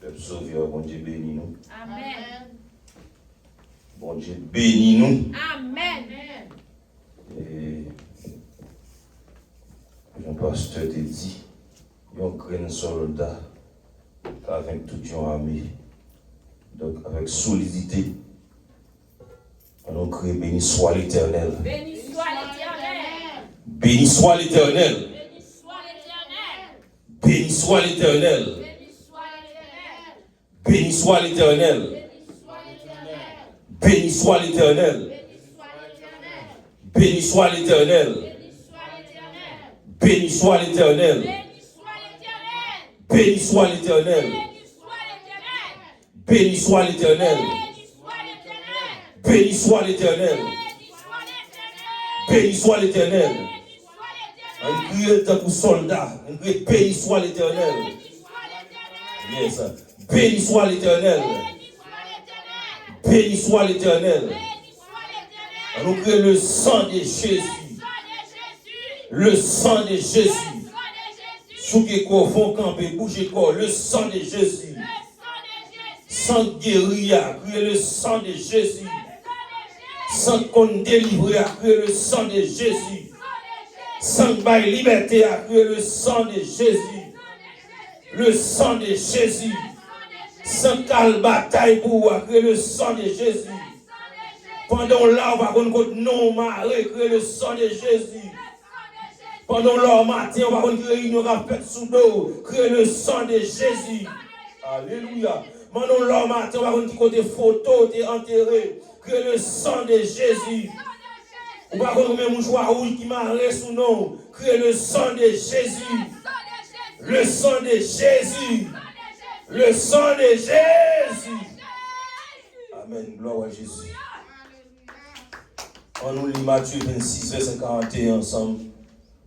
Peuple sauveur, bon Dieu bénis nous. Amen. Bon Dieu bénis nous. Amen. Et mon pasteur te dit, il y a un grand soldat avec toute une armée. Donc avec solidité, on crée béni soit l'Éternel. Béni soit l'Éternel. Béni soit l'Éternel. Béni soit l'Éternel. Béni soit l'Éternel. Béni soit l'Éternel. Béni soit l'Éternel. Béni soit l'Éternel. Béni soit l'Éternel. Béni soit l'Éternel. Béni soit l'Éternel. Béni soit l'Éternel. Béni soit l'Éternel. Un cri pour soldat. Un cri béni soit l'Éternel. Yes. Béni soit l'Éternel. Béni soit l'Éternel. On crie le sang de Jésus. Le sang de Jésus. Sous qui font camper, bouger corps, le sang de Jésus. Sans guérir, crier le sang de Jésus. Sans qu'on délivre, crier le sang de Jésus. Sans bail liberté, crier le sang de Jésus. Le sang de Jésus. Sans quelle bataille pour crier le sang de Jésus. Pendant là, on va contre non maré, crier le sang de Jésus. Pendant l'heure matin, on va contre réunion à fait sous dos, crier le sang de Jésus. Alléluia. Pendant l'heure matin, on va contre côté photo, t'es enterré, crier le sang de Jésus. On va contre même mouchoir rouge qui marre sous nous, crier le sang de Jésus. Le sang de Jésus. Le sang de Jésus. Amen. Gloire à Jésus. On nous lit Matthieu 26, verset 41 ensemble.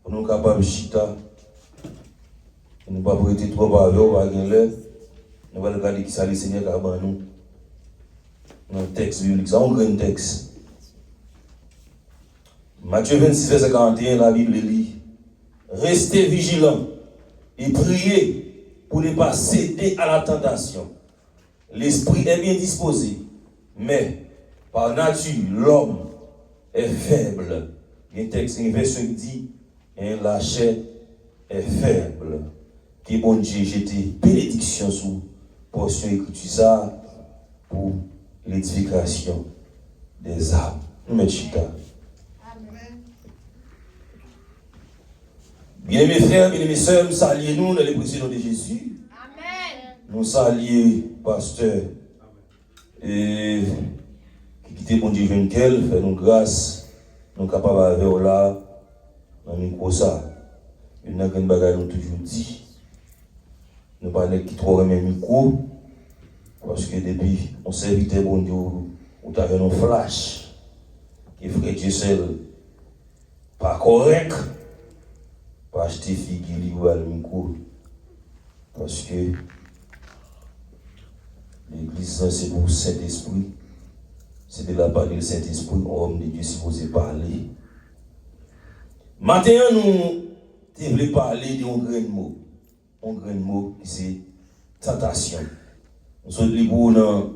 Pour nous capables de chita. Nous ne pas prêter trop par on va gagner. Nous allons regarder qui ça le Seigneur a ban nous. Dans le texte biblique, ça on grand texte. Matthieu 26, verset 41, la Bible lit. Restez vigilants et priez pour ne pas céder à la tentation. L'esprit est bien disposé, mais par nature, l'homme est faible. Il y a un texte, une version qui dit, la chair est faible. Que bon Dieu jette bénédiction sur portion écriture ça pour l'édification des âmes. Nous mettons chita. Bien-aimés frères, bien-aimés sœurs, nous saluons dans les précédents de Jésus. Amen. Nous saluons pasteur et qui quitte bon Dieu jeune qu'elle, fait nous grâce, nous capables de faire là, dans le micro ça. Il y a une bagaille nous toujours dit. Nous parlons qui trop remet micro, parce que depuis on serviteur bon Dieu, on avait un flash, qui frère Dieu seul, pas correct. Pas acheter figure ou le micro. Parce que l'église, c'est pour le Saint-Esprit. C'est de la part du Saint-Esprit, homme de Dieu supposé parler. Maintenant, nous devons parler d'un grand mot. Un grand mot qui c'est tentation. Nous sommes libres dans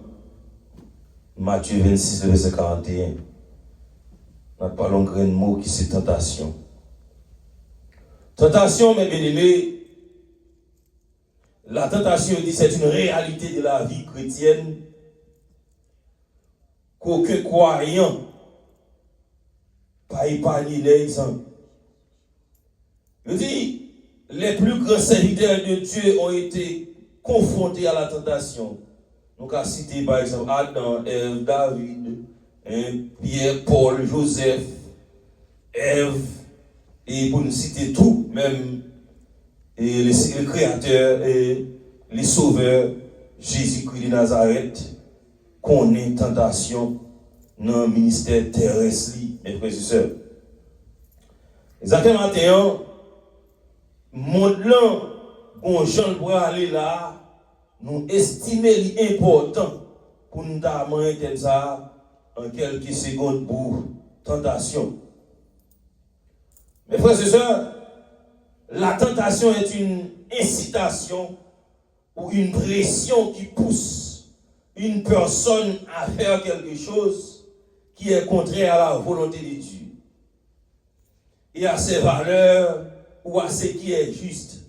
Matthieu 26, verset 41. Nous parlons d'un grand mot qui c'est tentation. Tentation, mes bien-aimés, la tentation, c'est une réalité de la vie chrétienne qu'aucun croyant pas épargné les hommes. Je dis, les plus grands serviteurs de Dieu ont été confrontés à la tentation. Donc, à citer par exemple Adam, Ève, David, Pierre, Paul, Joseph, Ève. Et pour nous citer tout, même et les créateurs et les sauveurs, Jésus-Christ de Nazareth, qu'on ait tentation dans le ministère terrestre, mes frères et sœurs. Exactement, maintenant, monde là, bon Jean pour aller là, nous estimer l'important pour nous amener ça en quelques secondes pour tentation. Mes frères et sœurs, la tentation est une incitation ou une pression qui pousse une personne à faire quelque chose qui est contraire à la volonté de Dieu et à ses valeurs ou à ce qui est juste.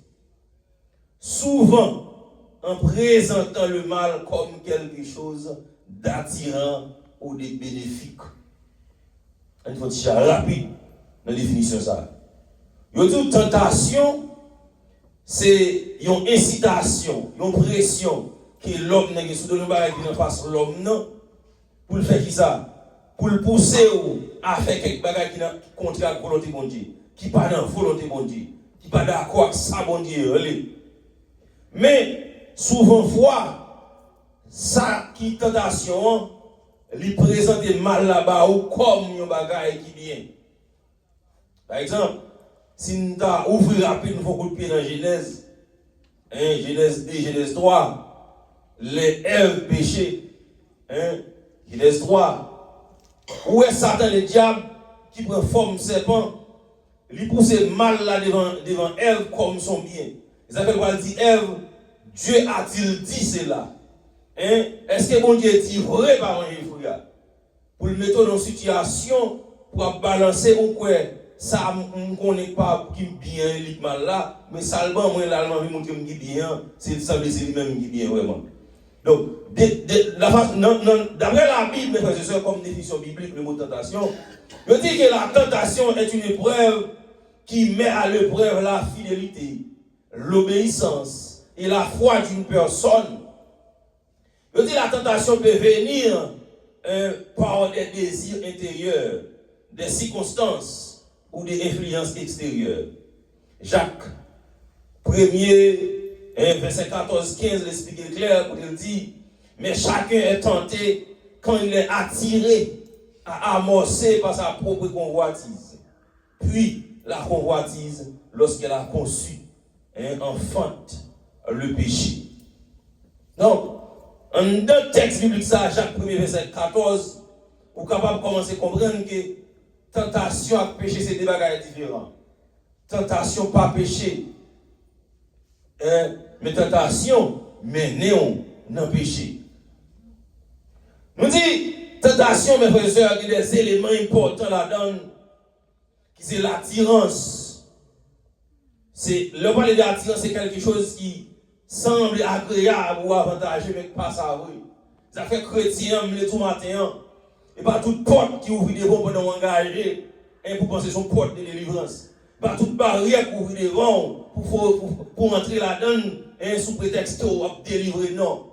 Souvent, en présentant le mal comme quelque chose d'attirant ou de bénéfique. Il faut être rapide dans la définition de ça. Il y a une tentation, c'est une incitation, une pression que l'homme n'a pas qui face l'homme non pour le faire qui ça? Pour le pousser à faire quelque chose qui est contre la volonté de Dieu, qui n'est pas dans la volonté de Dieu, qui n'est pas d'accord avec ça, bon Dieu. Mais souvent, ça qui est tentation, lui présente mal là-bas ou comme un bagage qui vient. Par exemple, si nous ouvrons rapidement un coup de pied dans Genèse, Genèse 2, Genèse 3, les Ève péché, Genèse 3, où est Satan le diable qui prend forme serpent, lui pousse mal là devant Ève comme son bien. Il s'appelle quoi? Il dit Ève, Dieu a-t-il dit cela? Est-ce que bon Dieu dit vrai par un fruit? Pour le mettre dans une situation pour balancer ou quoi? Ça ne connaît pas qui bien et mal là, mais ça le bon, moi l'allemand lui montre qui bien, c'est ça c'est lui-même qui bien vraiment. Donc d'après la Bible, mes frères et sœurs, comme définition biblique le mot tentation, je dis que la tentation est une épreuve qui met à l'épreuve la fidélité, l'obéissance et la foi d'une personne. Je dis la tentation peut venir par des désirs intérieurs, des circonstances ou des influences extérieures. Jacques, 1er, verset 14-15, l'explique clair, il dit, mais chacun est tenté quand il est attiré à amorcer par sa propre convoitise. Puis, la convoitise, lorsqu'elle a conçu, enfante le péché. Donc, en deux textes bibliques, ça, Jacques 1er, verset 14, vous êtes capable de commencer à comprendre que tentation et péché, c'est des bagages différents. Tentation, pas péché. Mais tentation, mais néon, non péché. Nous dit, tentation, mes frères et sœurs, il y a des éléments importants là-dedans, qui c'est l'attirance. Le parler d'attirance, c'est quelque chose qui semble agréable ou avantageux, mais pas ça, oui. Ça fait chrétien, le tout matin. Et pas toute porte qui ouvre devant pour nous engager, pour penser son porte de délivrance. Pas toute barrière qui ouvre devant pour entrer là-dedans, sous prétexte de délivrer, non.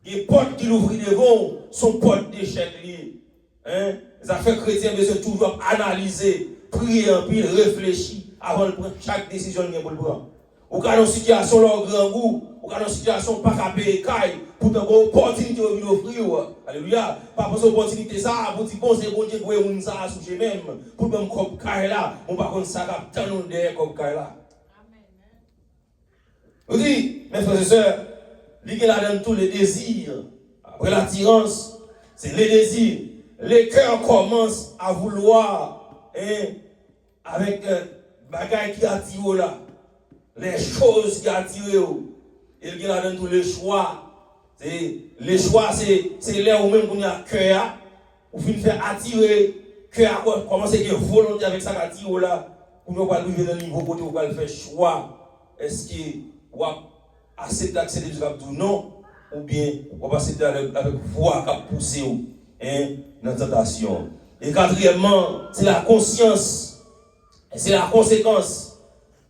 Les portes qui ouvrent devant sont portes d'échec. Les affaires chrétiennes doivent toujours analyser, prier un peu, réfléchir avant de prendre chaque décision pour le prendre. Ou quand une situation leur grand goût, ou quand une situation pas qu'à payer caille, pour une opportunité de venir offrir. Alléluia. Pas pour cette opportunité ça, pour dire bon, c'est bon Dieu pour une ça sous chez même, pour me comme caille là, on pas comme ça cap tant nous derrière comme caille là. Amen. Vous dites, mes frères et sœurs, il y a là dans tous les désirs. Après l'attirance, c'est les désirs. Les cœurs commencent à vouloir, avec bagaille qui attire là. Les choses qui attirent, il y a là dans tous les choix. Les choix, c'est là où même qu'on a cœur, ou fin faire attirer, cœur, commencer à volonté avec ça qui attire là, pour nous pas arriver dans le niveau côté où on va faire choix. Est-ce que on va accepter d'accéder jusqu'à tout non, ou bien on va accepter avec voix qui pousse dans la tentation. Et quatrièmement, c'est la conscience, c'est la conséquence.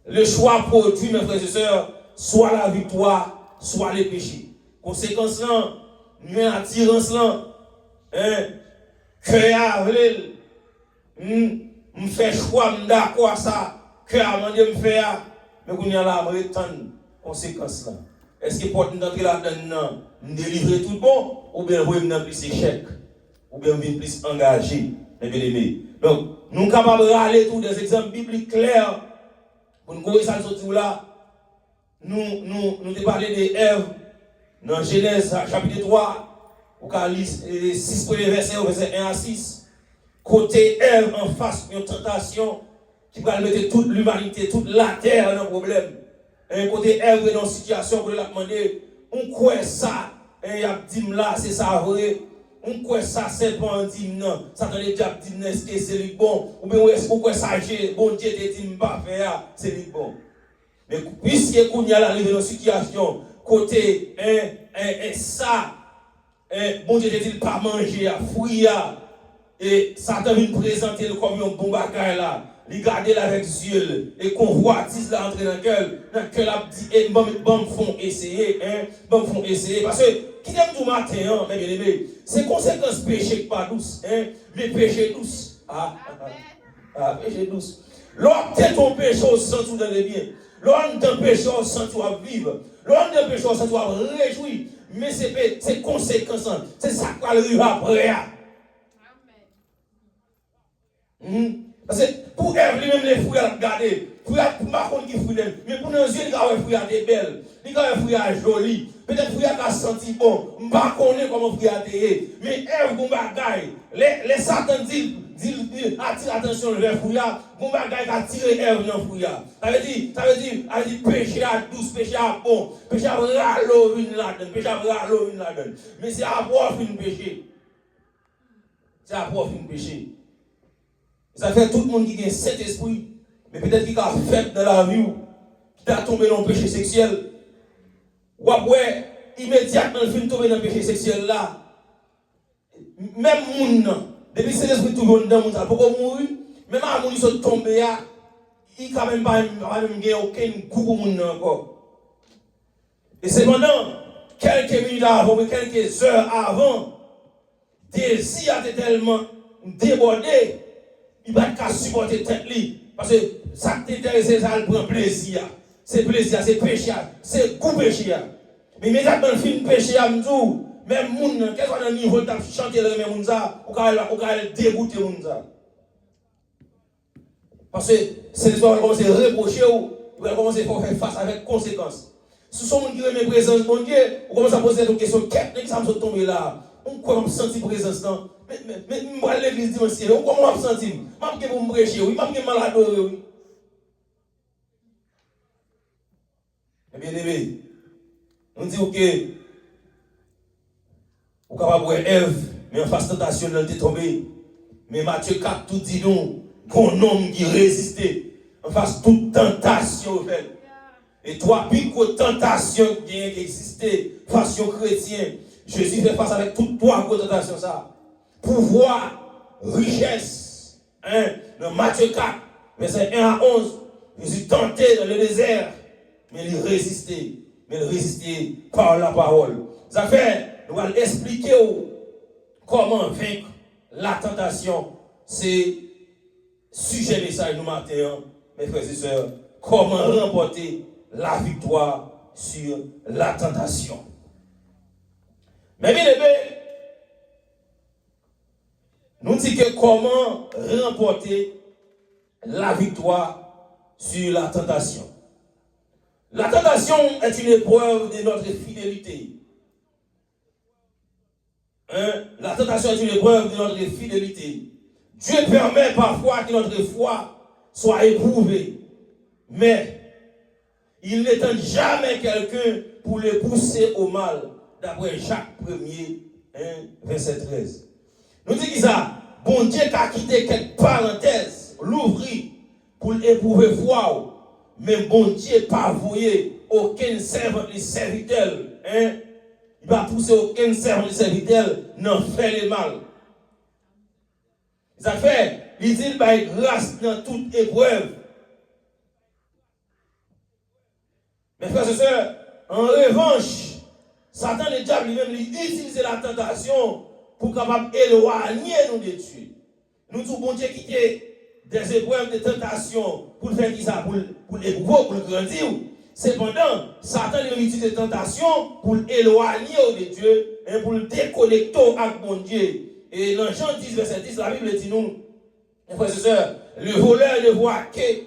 Le choix produit, mes frères et sœurs, soit la victoire, soit les péchés. Conséquence là, nous avons attirance là, cœur me fait choix, me d'accord à ça, cœur me fait, mais qu'on y a là, me retendre conséquence là. Est-ce que pour nous entrer là-dedans, nous délivrer tout bon, ou bien vous venir plus échec, ou bien venir plus engagé, mes bien-aimés. Donc, nous sommes capables de râler tous des exemples bibliques clairs. Pour nous voir ça là, nous avons parlé de Ève dans Genèse chapitre 3, au cas 6 premiers versets, verset 1 à 6. Côté Ève en face d'une tentation qui va mettre toute l'humanité, toute la terre dans un problème. un côté Ève dans une situation où il a demandé, on croit ça, et il a dit là, c'est ça vrai. On croit ça, c'est pas un dit non. Satan le diable dit non, est-ce que c'est lui bon? Ou bien est-ce qu'on croit ça, bon Dieu te dit pas faire, c'est lui bon. Mais puisque qu'on y a arrivé dans une situation, côté ça, bon Dieu te dit pas manger, fruit, et Satan vient présenter le comme un bon bagage là. Il garde là avec yeux et convoitise là entrer dans le cœur a dit et bon font essayer font essayer parce que qui aime tout matin mes bien-aimés c'est conséquence péché pas douce mais péché douce péché douce lorsque ton péché au sens tout dans les biens lorsque ton péché au sens tu vas vivre lorsque ton péché au sens tu vas réjouir mais c'est conséquence c'est ça qui va arriver après parce que pour Ève, même les fruits à regarder, fruits à pas contre qui fruits mais pour nos yeux, il y a des fruits à des belles, il y a des fruits à jolis, peut-être fruits à senti bon, je ne sais pas comment fruits à des mais Ève, bon bagaille, les Satan dit attire attention vers fruits à, bon bagaille a tiré Ève dans fruits à. Ça veut dire péché à douce, péché à bon, péché à râleau une là-dedans, péché à râleau une là-dedans. Mais c'est à avoir une péché. C'est à avoir une péché. Ça fait tout le monde qui a cet esprit, mais peut-être qui a fait dans la vie, qui a tombé dans le péché sexuel. Ou après, immédiatement, il finit tomber dans le péché sexuel là. Même moun, depuis que cet esprit tombe dans le monde, pourquoi mourir? Même à moun, ils sont tombés là, il n'a même pas aucun goût pour moun encore. Et cependant, quelques minutes avant, quelques heures avant, désir a été tellement débordé. Il va pas supporter tête li parce que ça t'intéresse ça le prend plaisir c'est péché c'est goût péché mais immédiatement le film péché à m'dou même moun quel soit le niveau t'a chanter le même moun ça ou ka dégoûter moun ça parce que c'est l'histoire va commencer à reprocher ou va commencer à faire face avec conséquences si son monde qui remet présence bon Dieu on commence à poser des questions qu'est-ce que ça me tomber là on commence à sentir présence là mais moi l'église dimanche comment on va sentir même que vous me prêchez oui même que malade oui bien aimé on dit que vous capable voir Ève mais en face tentation elle est tombée mais Matthieu 4 tout dit nous qu'on homme qui résistait en face toute tentation et toi puis que tentation qui existait face aux chrétiens Jésus fait face avec toutes trois tentations ça pouvoir, richesse. Dans Matthieu 4, verset 1 à 11, Jésus tentait dans le désert, mais il résistait. Mais il résistait par la parole. Ça fait, nous allons expliquer comment vaincre la tentation. C'est sujet message nous matin, mes frères et sœurs. Comment remporter la victoire sur la tentation. Mais bien aimé, nous disons que comment remporter la victoire sur la tentation. La tentation est une épreuve de notre fidélité. La tentation est une épreuve de notre fidélité. Dieu permet parfois que notre foi soit éprouvée, mais il n'étend jamais quelqu'un pour le pousser au mal, d'après Jacques 1er, verset 13. Nous disons ça, bon Dieu qui a quitté quelques parenthèses, l'ouvrit pour éprouver foi, mais bon Dieu pas voué aucun serviteur, il va pousser aucun serviteur, n'en fait le mal. Ça fait, il dit par grâce dans toute épreuve. Mes frères et sœurs, en revanche, Satan le diable lui-même utilise la tentation pour capable éloigner nous de Dieu. Nous tout bon Dieu quitter des épreuves de tentation pour faire qui ça pour l'éprouver, pour le grandir. Cependant, Satan lui utilise des tentations pour éloigner de Dieu et pour le déconnecter avec mon Dieu. Et dans Jean 10, verset 10, la Bible dit nous, mes frères et sœurs, le voleur ne voit que,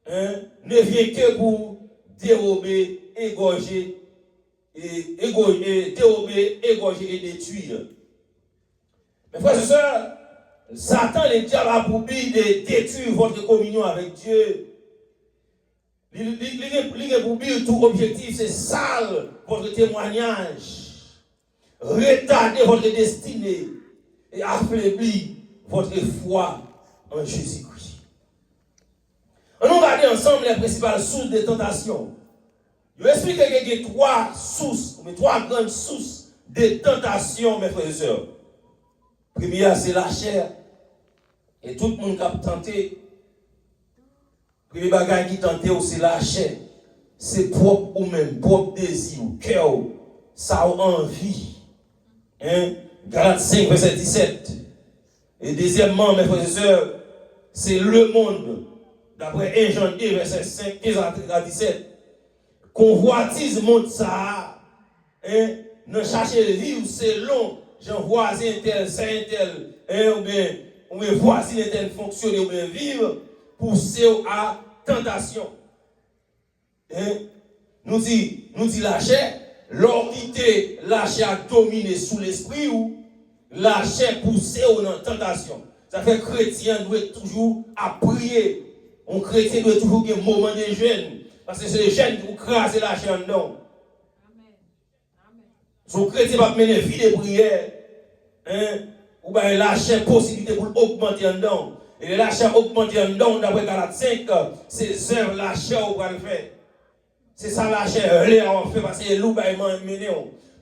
ne vient que pour dérober, égorger, dérober, égorger et détruire. Mes frères et sœurs, Satan, le diable, a pour but de détruire votre communion avec Dieu. Pour dire tout objectif, c'est sale votre témoignage, retarder votre destinée et affaiblir votre foi en Jésus-Christ. On va regarder ensemble les principales sources de tentation. Je vais expliquer qu'il y a trois sources, mais trois grandes sources de tentation, mes frères et sœurs. Première, c'est la chair. Et tout le monde qui a tenté, le premier bagage qui tenté, c'est la chair. C'est propre ou même, propre désir, cœur, ça a envie. Hein? Galates 5, verset 17. Et deuxièmement, mes frères et sœurs, c'est le monde. D'après 1 Jean 2, verset 5, 15 à 17. Convoitise monde ça. Hein? Ne cherchez vivre selon Jean voisin tel, saint tel, hein? ou bien voisin tel fonctionner, ou bien vivre, pousser à tentation. Hein? Nous dit la chair, l'oralité, la chair dominée sous l'esprit ou la chair poussée dans tentation. Ça fait que chrétien doit toujours à prier. Un chrétien doit toujours avoir un moment de jeûne. Parce que c'est les jeunes qui vous crasent la chair dedans. Son chrétien va mener une vie de prière. Hein? Ou bien lâcher possibilité pour augmenter en dedans. Et lâcher augmenter en dedans, d'après Galates 5, c'est œuvres lâcher ou va le faire. C'est ça lâcher, on fait parce que les loups, ils m'ont mené.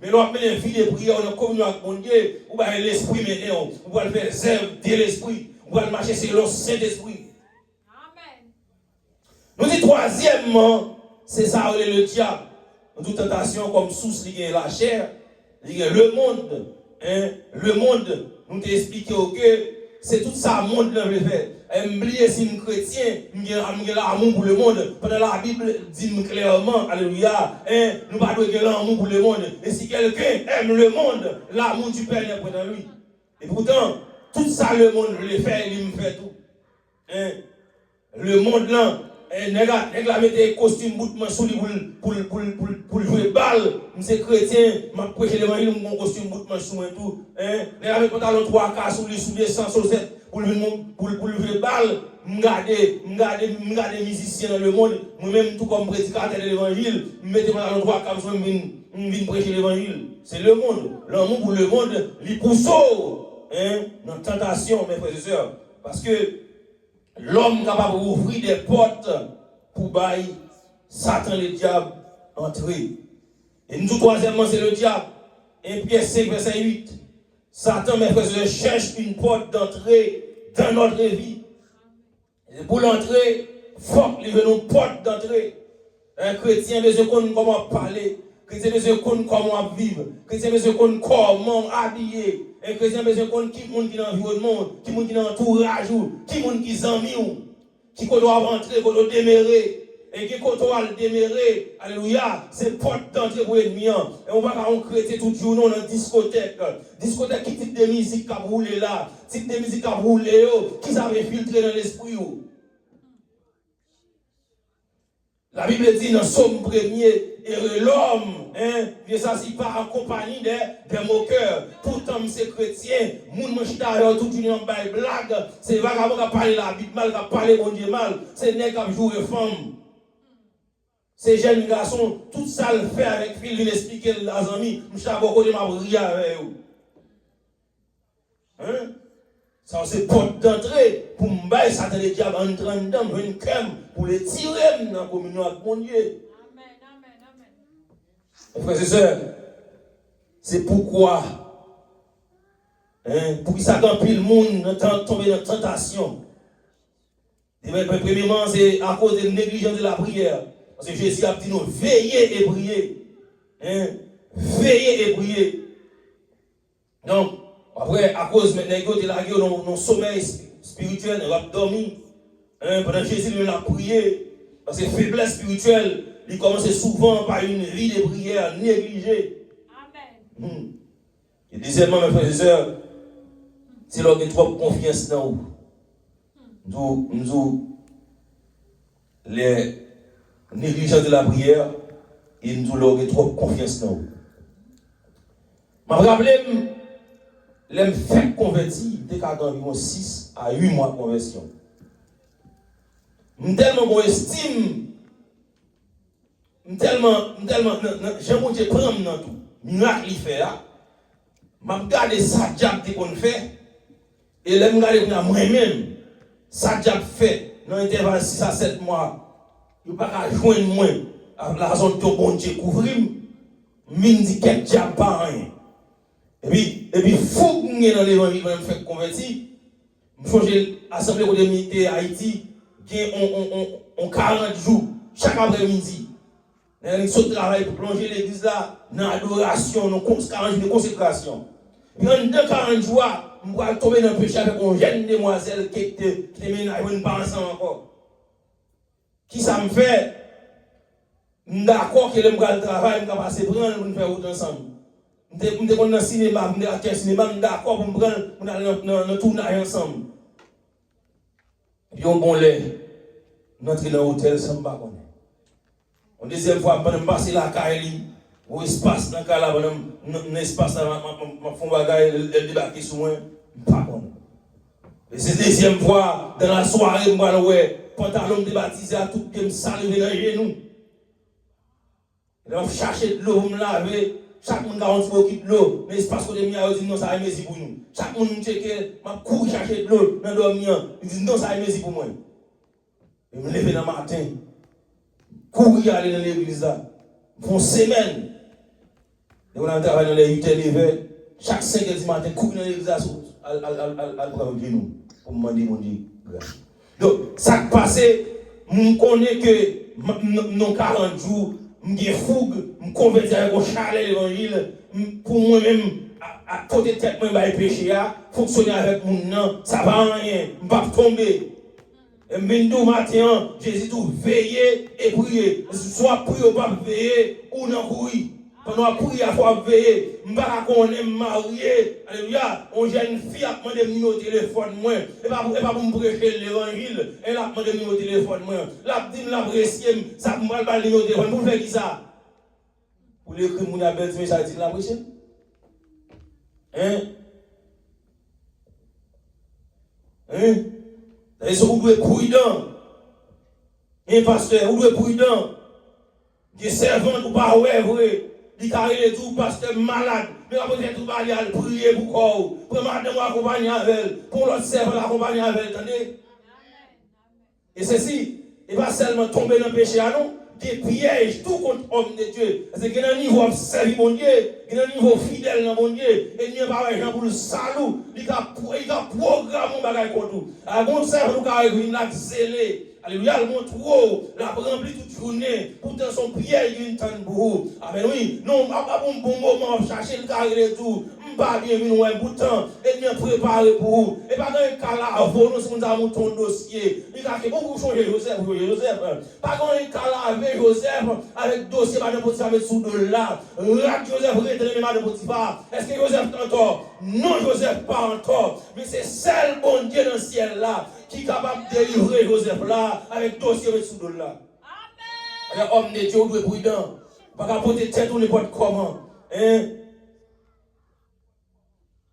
Mais l'on met une vie de prière, on est communion avec mon Dieu, ou bien l'esprit mené, on va le faire œuvres de l'esprit, on va le marcher sur le Saint-Esprit. Amen. Nous disons troisièmement, c'est ça le diable. Toute tentation comme source liée à la chair, liée le monde. Hein? Le monde, nous t'expliquons que c'est tout ça le monde veut faire. Oubliez si nous chrétiens, nous avons l'amour pour le monde. Pendant la Bible dit clairement, alléluia, hein, nous ne devons pas l'amour pour le monde. Et si quelqu'un aime le monde, l'amour du Père n'est pas dans lui. Et pourtant, tout ça le monde veut le faire, il me fait tout. Hein? Le monde là, nèg la mette des costumes boutman sous lui pour jouer balle, c'est chrétien, m'a prêcher l'évangile mon costume boutman sous et tout, hein, nèg la mette pantalon 3 quarts sous lui sous des 100 chaussettes pour jouer balle, m'garder musicien dans le monde, moi-même tout comme prédicateur de l'évangile, mettez pantalon 3 quarts sous vinn prêcher l'évangile. C'est le monde, l'amour pour le monde, li pousse hein, dans tentation mes frères et sœurs, parce que l'homme capable d'ouvrir des portes pour bailler Satan le diable entrer. Et nous, troisièmement, c'est le diable. 1 Pierre 5, verset 8. Satan, mes frères, cherche une porte d'entrée dans notre vie. Et pour l'entrée, il faut qu'il y ait une porte d'entrée. Un chrétien besoin de comment parler. Chrétien besoin de comment vivre. Chrétien besoin de comment habiller. Un chrétien besoin de qui monde qui est dans l'environnement, qui monde qui est dans l'entourage, qui monde qui est amis, qui doit rentrer, qui doit démérer. Et qui doit démérer, alléluia, c'est porte d'entrée pour l'ennemi. Et on va un chrétien tout jour dans une discothèque. Discothèque, qui type de musique qui a roulé là, type de musique qui a roulé, qui s'avait filtré dans l'esprit. La Bible dit dans Psaume 1er, et l'homme, hein, ne s'assit pas en compagnie des moqueurs. Pourtant, c'est chrétien, moun manchita tout une en blague, c'est vagabond qui a parlé la Bible mal, qui a parlé bon Dieu mal, c'est nèg qui a joué femme. Ces jeunes garçons, tout ça le fait avec fil, il explique les amis, je suis à beaucoup de ma briller avec eux. Hein? Ça, c'est porte d'entrée pour me bailler, ça te le diable en train dedans, une crème pour les tirer dans la communion avec mon Dieu. Amen, amen, amen. Mes frères et sœurs, c'est pourquoi, hein, pour que ça remplit le monde, tomber dans la tentation. Premièrement, c'est à cause de la négligence de la prière. Parce que Jésus a dit nous, veillez et priez. Hein? Veillez et priez. Donc, après, à cause maintenant, il a dans sommeil spirituel, il a dormi. Hein? Pendant que Jésus l'a prié, parce que faiblesse spirituelle, il commence souvent par une vie de prière négligée. Amen. Et deuxièmement, mes frères et sœurs, c'est là qu'il y a trop confiance dans vous. Nous, les négligence de la prière, et nous avons trop confiance dans vous. Je me rappelle, les faits convertis, c'était environ 6 à 8 mois de conversion. Je tellement estime tellement, j'ai mon Dieu prendre dans tout. Miracle il fait là. M'a regardé ça diable qu'on fait. Et là, je regarde moi-même. Ça diable fait dans l'intervalle 6 à 7 mois. Il ne peut pas joindre moi. La zone de bon Dieu couvrir. Mine dit quel diable pas rien. Et puis, fou que dans l'évangile, je me fais convertir. Je change l'assemblée de militaires Haïti. On 40 jours, chaque après-midi. Ils sont travail pour plonger l'église là dans l'adoration, dans 40 jours de consécration. Puis en 40 jours, je vais tomber dans le péché avec une jeune demoiselle qui te ménage, une pas ensemble encore. Qui ça me fait? Je suis d'accord que je vais travailler, je vais passer prendre pour nous faire autre ensemble. Je suis dans le cinéma, je suis dans le cinéma, je suis d'accord pour me prendre pour aller dans le tournage ensemble. Puis on bon lait, notre dans l'hôtel, ça ne me pas connaître. La deuxième fois, je vais passer la caille, au espace dans le espace, je fais bagaille, elle débarque sur moi, je ne pas connaître. Et c'est la deuxième fois, dans la soirée, je vais voir, pantalon débaptisé à tout, je me salue dans les genoux. Je vais chercher de l'eau, je me laver. Chaque monde a un petit peu de l'eau. Mais l'espace que je me dit non, ça a une pour nous. Chaque monde me check, je cours chercher de l'eau dans dormir. Il dit non, ça a une pour moi. Je me lève dans le matin. Courir aller dans l'église là. Pour une semaine. Et on a travaillé dans les 8h de l'hiver. Chaque 5h du matin, courir dans l'église là. À prendre nous. Pour me demander mon Dieu. Donc, ça qui passe, je connais que nos 40 jours, je fougue, je convertis avec un chalet l'évangile. Pour moi-même, à côté de tête, je vais péché, fonctionner avec mon nom, ça ne va rien, je ne vais pas tomber. Et maintenant, matin, Jésus dit veiller et prier. Soit prier ou pas veiller, ou non courir. Pendant la prière, il faut veiller. Je ne vais pas qu'on est marié. Alléluia. On jeune fille a demandé de au téléphone. Et pas pour me prêcher l'évangile. Elle a demandé de au téléphone. La dit l'apprécier. Ça me va pas au téléphone. Pour faire qui ça? Pour l'écrire, mon appel, mais ça dit l'apprécier. Hein? Et ça, vous devez être prudent. Un pasteur, vous devez être prudent. Des servants, ou pas, ouais, vrai. Il carré tout, pasteur malade. Mais peut-être vous allez prier pour quoi? Pour madame accompagner avec elle. Pour l'autre servant accompagner avec elle. Attendez? Et ceci, il va seulement tomber dans le péché à nous. Des pièges, tout contre homme de Dieu. Parce qu'il y a un niveau servi mon Dieu. Il y a un niveau fidèle dans mon Dieu. Et il n'y a pas de gens pour le salut. Il a programmé mon bagage contre nous. À mon servant, nous avons zélé. Alléluia, le montre trop, la rempli toute journée, pourtant son prière il une tonne pour vous. Amen, oui, non, pas bon moment, chercher le carré et tout, pas bien venu, pourtant, et bien préparé pour vous. Et pas dans un cas là, vous, nous avons ton dossier. Il a beaucoup changé Joseph, pas dans un cas là, avec Joseph, avec dossier, madame Potiphar, avec sous de là, Joseph, retenez madame Potiphar. Est-ce que Joseph est en tort? Non, Joseph pas en tort, mais c'est seul bon Dieu dans le ciel là, qui est capable de délivrer Joseph là, avec dossier avec sous de là. Amen. Alors, homme de Dieu, vous êtes prudent. Pas qu'à porter tête ou n'importe comment. Hein?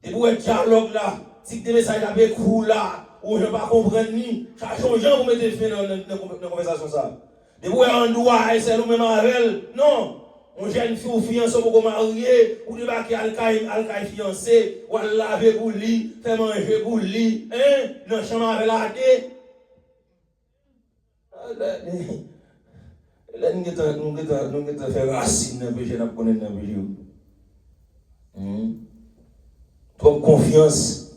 Et pour un dialogue là, si des messages avec vous là, ou je ne pas comprendre ni, ça change, vous mettez fin dans la conversation ça. Et pour un droit, et c'est nous-mêmes avec elle. Non. On jeune fille ou fiancé pour marier, ou débarquer à l'alcaï fiancé, ou à laver pour lui, faire manger pour lui, hein, dans le chambre avec la thé. Là, nous avons fait racine dans le péché, nous connaissons dans le péché. Trop confiance,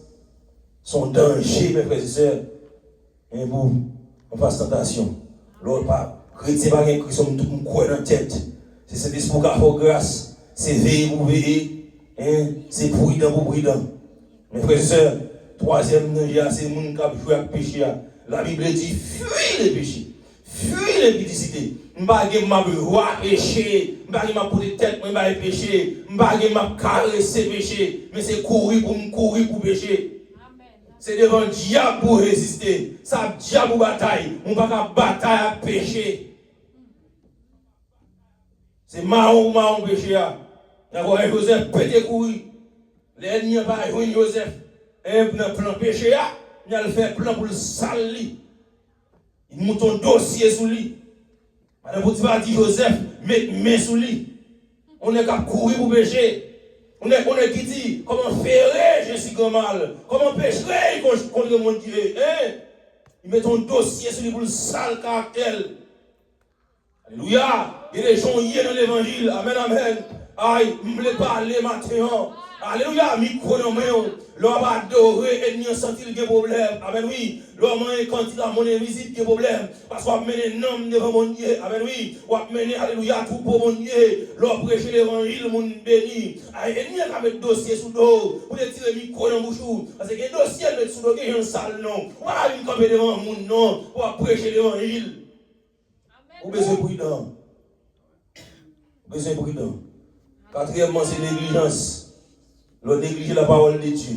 son danger, mes frères et sœurs, et vous, on fasse tentation. L'autre pas, chrétien, pas qui sont tout le monde dans la tête. C'est cet esprit qui a fait grâce. C'est veiller pour veiller. Hein? C'est prudent pour prudent. Mes frères et sœurs, troisième danger, c'est le monde qui a joué avec le péché. La Bible dit fuis les péchés. Fuis l'impudicité. Je ne vais pas me pécher. Je ne vais pas me tête pour me pécher. Je ne vais pas me caresser péché. Mais c'est courir pour pécher. C'est devant le diable pour résister. Ça diable pour bataille. On ne va pas bataille à pécher. C'est marron péché. D'abord, Joseph pété courir. L'ennemi n'a pas joué Joseph. Un plan péché, il a fait plan pour le salir. Il monte un dossier sur lui. Madame Potiphar dit Joseph, mettre main sur lui. On est capable de courir pour pécher. On est qui dit comment faire Jésus comme mal. Comment pécher contre le monde Dieu. Hein? Il met ton dossier sur lui pour le sale caractère. Alléluia. Il y a des gens hier dans l'évangile. Amen, amen. Aïe, je voulais parler maintenant. Alléluia, micro dans main. L'homme a adoré et n'y a senti le problème. Amen, oui. L'homme a quand il a mon visite, il problème. Parce qu'on a mené un homme devant mon Dieu. Amen, oui. On a mené, alléluia, tout pour mon Dieu. L'homme prêche l'évangile, mon béni. Et n'y a pas mettre dossier sous l'eau. Pour tirer le micro dans le bouchou. Parce que les dossiers mettent sous l'eau, il y a un sale non. On va une camper devant mon nom pour prêcher l'évangile. Vous besoin prudent. Besoin prudent. Quatrièmement, c'est négligence. L'on néglige la parole de Dieu.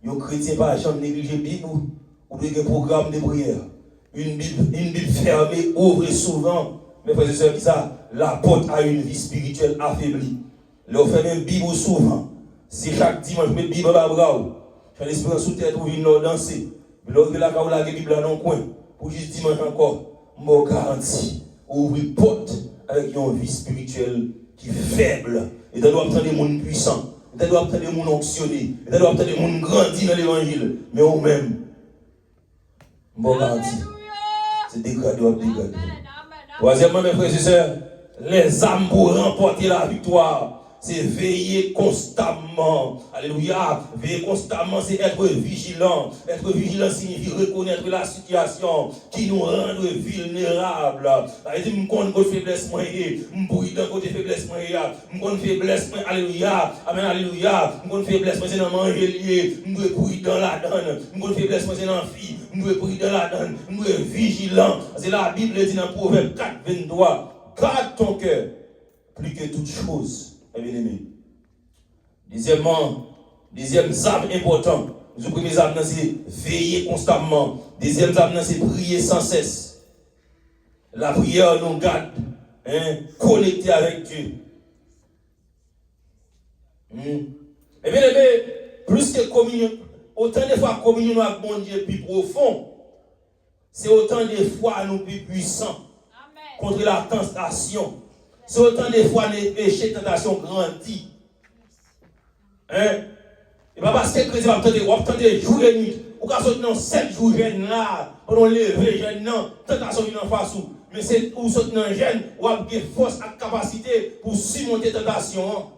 Les chrétiens par exemple négligent la Bible ou des programmes de prière. Une Bible fermée ouvre souvent. Mais frères et sœurs, ça, la porte à une vie spirituelle affaiblie. L'on fait même Bible souvent. Si chaque dimanche, je mets Bible à la bras, j'ai l'espérance sous tête où je viens danser. L'on fait la Bible dans le coin. Pour juste dimanche encore, je garantis. Ouvrir porte avec une vie spirituelle qui est faible. Et tu dois obtenir des gens puissants. Tu dois obtenir des gens onctionnés. Tu dois obtenir des gens grandis dans l'évangile. Mais au même, je garantis. C'est dégradé ou dégradé. Troisièmement, mes frères et sœurs, les âmes pour remporter la victoire. C'est veiller constamment. Alléluia. Veiller constamment, c'est être vigilant. Être vigilant signifie reconnaître la situation qui nous rend vulnérables. Je dis, je connais côté faiblesse, je bouille dans côté faiblesse, je connais faiblesse, alléluia. Amen, alléluia. Je connais faiblesse, c'est dans manger lié. Je dois bouiller dans la donne. Je connais faiblesse, c'est dans la fille. Je dois bouiller dans la donne. Je dois être vigilant. C'est la Bible dit dans Proverbe 4, 23. Garde ton cœur plus que toute chose. Bien-aimé. Deuxième âme important. Le premier âme, c'est veiller constamment. Deuxième âme, c'est prier sans cesse. La prière nous garde connectés avec Dieu. Et bien aimé, plus que communion, autant de fois communion avec mon Dieu plus profond, c'est autant de fois nous plus puissants contre la tentation. C'est autant de fois les péchés, tentation grandit. Et pas parce que le chrétien va attendre jour et nuit. Ou quand on dans 7 jours jeune là, on lever jeune non, tentation vient en face ou. Mais c'est où on dans jeune, ou a une force et capacité pour surmonter tentation.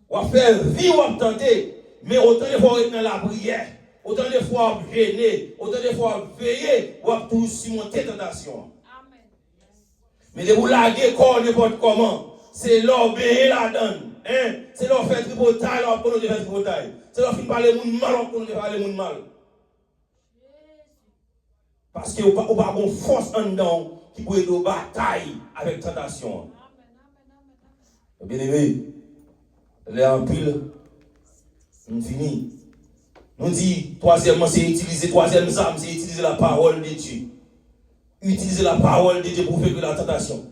Ou a faire vivre ou a tenter, mais autant de fois dans la prière, autant de fois gêner, autant de fois veiller, ou a toujours surmonter tentation. Mais de vous laguer corps n'importe comment, c'est l'obéir la donne. C'est leur faire tripotaille, leur pour nous faire tripotaille. C'est leur faire parler moun mal, pour nous parler moun mal. Parce que vous n'avez pas une force en dedans qui peut être en bataille avec tentation. Bien aimé, les en pile, on finit. Nous dit, troisièmement, c'est utiliser, troisième âme, c'est utiliser la parole de Dieu. Utiliser la parole de Dieu pour faire que la tentation.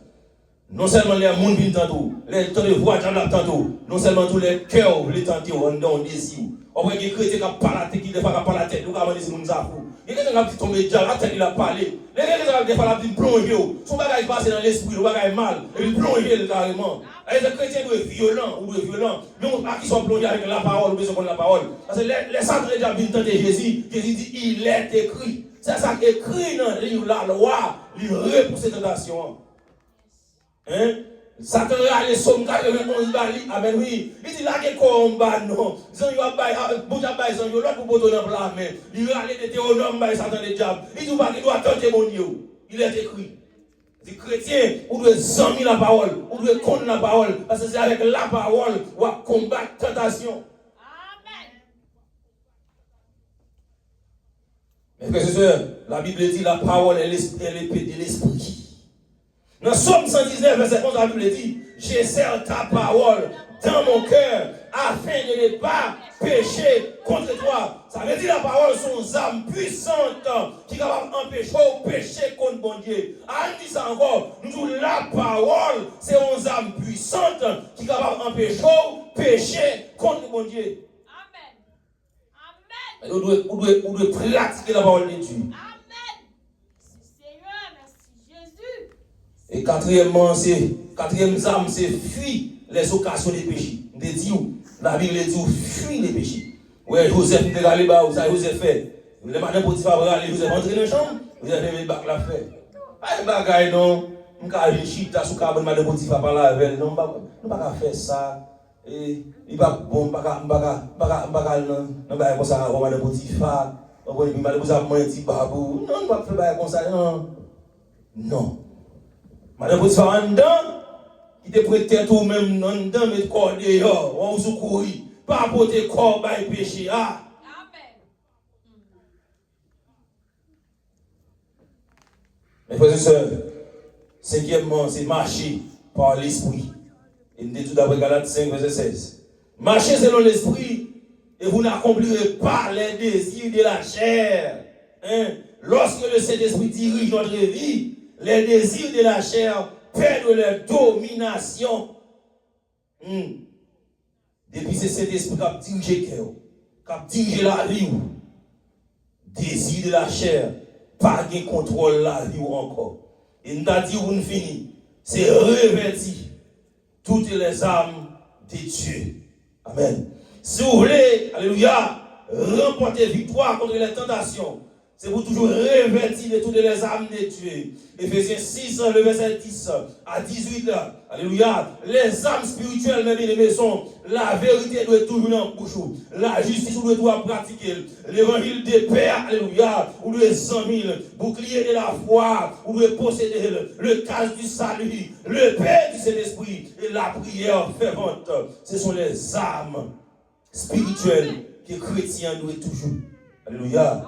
Non seulement les gens viennent tantôt, les temps de voix là tantôt, non seulement tous les cœurs les tenter on désir. On voit que les chrétiens qui parlent la tête, qui ne parlent pas la tête, nous avons des gens qui ont les gens qui tombent déjà, la tête il a parlé. Les gens qui ont plongé, son bagage passe dans l'esprit, le bagage mal, et il plonge carrément. Les chrétiens doivent être violents ou violents, mais on pas qui sont plongés avec la parole, ou besoin de la parole. Parce que les saints déjà viennent tenter Jésus, Jésus dit il est écrit. C'est ça qui est écrit dans le livre la loi, il repousse cette tentation. Satan a les sommes 91 bali. Amen, oui. Il dit là que combat non. Zan yo bay, bouja bay zan yo, l'autre pour boto dans plat mais il a les Deutéronome bay Satan le diable. Il dit pas qu'il doit tenter mon Dieu. Il est écrit. Les chrétiens, on doit examiner la parole, on doit connaître la parole parce que c'est avec la parole qu'on va combattre la tentation. Amen. Mes frères et sœurs, la Bible dit la parole est l'épée de l'esprit. Dans Somme 119, verset 11, la Bible dit, j'ai serré ta parole dans mon cœur afin de ne pas pécher contre toi. Ça veut dire la parole sont âmes puissantes qui sont capables d'empêcher ou pécher contre mon Dieu. On dit ça encore, nous disons la parole, c'est une âme puissante qui sont capables d'empêcher ou pécher contre mon Dieu. Amen. Amen. On doit pratiquer la parole de Dieu. Et quatrièmement, quatrième âme, c'est fuir les occasions des péchés. La Bible dit fuir les péchés. Ouais, Joseph n'était pas allé bas, ça Joseph fait. Le matin pour dire aller, Joseph entré dans la chambre, Joseph mis le bac la fait. Pas de bagaille non, on va aller chita sous cabane madame Potiphar par là avec non, on pas faire ça. Et il pas bon, pas non ba comme ça madame Potiphar. On va dire madame Potiphar menti babou. Non, on pas faire comme ça non. Non. Madame Potiphar en dedans, qui te prête tout même en dedans mais corps dehors, on vous courir, pas porter corps bail péché ah. Mes frères et sœurs, cinquièmement, c'est marcher par l'esprit. Et nous disons d'après Galates 5, verset 16. Marchez selon l'esprit et vous n'accomplirez pas les désirs de la chair. Hein? Lorsque le Saint-Esprit dirige notre vie, les désirs de la chair perdent leur domination. Depuis c'est cet esprit qui a dirigé le cœur, qui a dirigé la vie. Désir de la chair, pas de contrôle la vie encore. Et nous avons dit où nous finissons, c'est revêtir toutes les âmes de Dieu. Amen. Si vous voulez, alléluia, remporter victoire contre les tentations, c'est pour toujours revêtir de toutes les âmes de Dieu. Éphésiens 6, le verset 10 à 18. Alléluia. Les âmes spirituelles, mes bien-aimés, sont la vérité doit être toujours en bouche. La justice, vous doit pratiquer. L'évangile de paix, alléluia. Vous devez 100 000 boucliers de la foi. Vous devez posséder le casque du salut, le paix du Saint-Esprit et la prière fervente. Ce sont les âmes spirituelles que les chrétiens doivent toujours. Alléluia.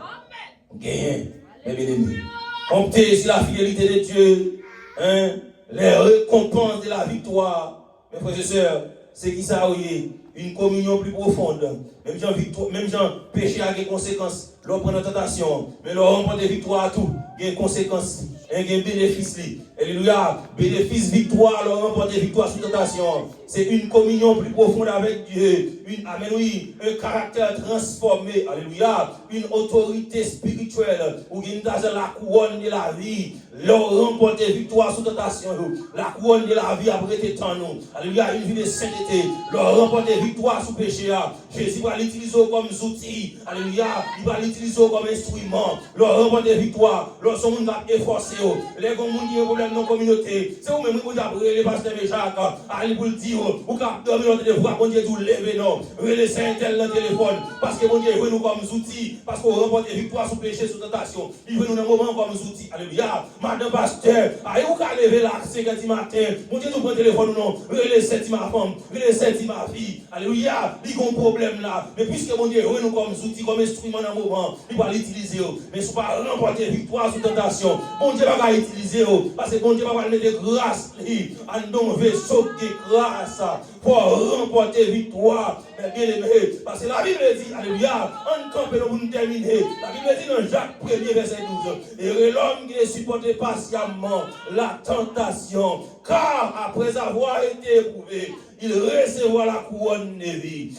Gagner, mes bien-aimés. Comptez sur la fidélité de Dieu, hein, les récompenses de la victoire. Mes frères et sœurs, c'est qui ça, oui, une communion plus profonde. Même Jean péché a des conséquences. L'on prend la tentation, mais l'on remporte des victoires à tout. Il y a des conséquences, il y a des bénéfices. Alléluia, bénéfice, victoire, l'on remporte des victoires sous tentation. C'est une communion plus profonde avec Dieu. Amen, oui, un caractère transformé. Alléluia, une autorité spirituelle. Où il y a la couronne de la vie. L'on remporte des victoires sous tentation. La couronne de la vie après été en nous. Alléluia, une vie de sainteté. L'on remporte des victoires sous péché. Jésus va l'utiliser comme outil. Alléluia, il va l'utiliser comme instrument. L'on remporte des victoires. Lorsque on a efforcé, les gens qui ont des problèmes dans la communauté, c'est vous-même qui vous avez les pasteurs de Jacques, allez vous le dire, vous avez dormi dans le téléphone, bon Dieu, vous levez, non, relevez Saint-Tel dans le téléphone, parce que bon Dieu, il veut nous comme outils, parce qu'on remporte des victoires sous péché, sous tentation, il veut nous dans un moment comme outils. Alléluia, madame pasteur, allez vous lever là, 5h du matin, bon Dieu, nous prend le téléphone, non, relevez cette ma femme, relevez cette ma fille, alléluia, il y a un problème là, mais puisque bon Dieu, il veut nous comme outils, comme instrument dans un moment, il va l'utiliser, mais si vous ne pas remporter victoire sous tentation, bon Dieu va utiliser, parce que bon Dieu va mettre de grâce en un vaisseau de grâce pour remporter victoire. Mais bien aimé, parce que la Bible dit, alléluia, on campe pour nous terminer. La Bible dit dans Jacques 1er verset 12, et l'homme qui supporte patiemment la tentation, car après avoir été éprouvé, il recevra la couronne de vie.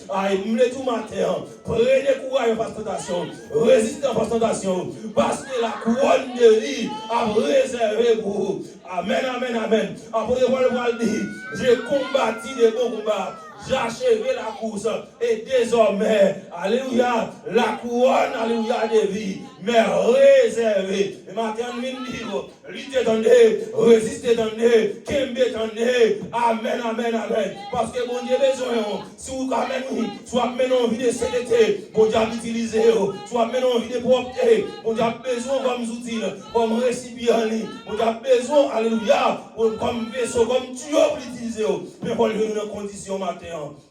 Il me tout matin, prenez courage face à la tentation, résistez face à la tentation, parce que la couronne de vie a réservé pour vous. Amen, amen, amen. Après le dire, j'ai combattu des bons combats. J'ai achevé la course et désormais, alléluia, la couronne, alléluia, de vie m'est réservée. Et maintenant, nous disons, luttez, attendez, résistez, attendez, kembe, attendez. Amen, amen, amen. Parce que bon Dieu besoin, si vous amenez, soit maintenant envie de s'élever, bon Dieu a utilisé, soit maintenant envie de propreté, bon Dieu a besoin comme outil, comme récipient, bon Dieu a besoin, alléluia, comme vaisseau, comme tuyau pour l'utiliser. Mais pour venir dans condition matin.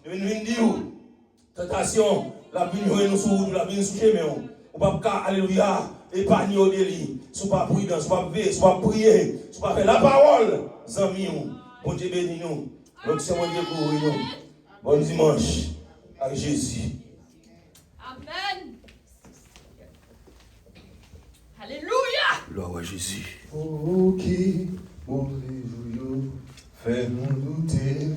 Nous disons, tentation, la vie nous sous la vie sous chemin. On ne peut pas, alléluia, épargner au délit. Si pas prudent, si pas veiller, si pas prier, si pas faire la parole, amis, bon Dieu bénis nous. Donc c'est mon Dieu pour nous. Bon dimanche avec Jésus. Amen. Alléluia. Gloire à Jésus. Oh, qui, mon réjouillot, fais-nous douter.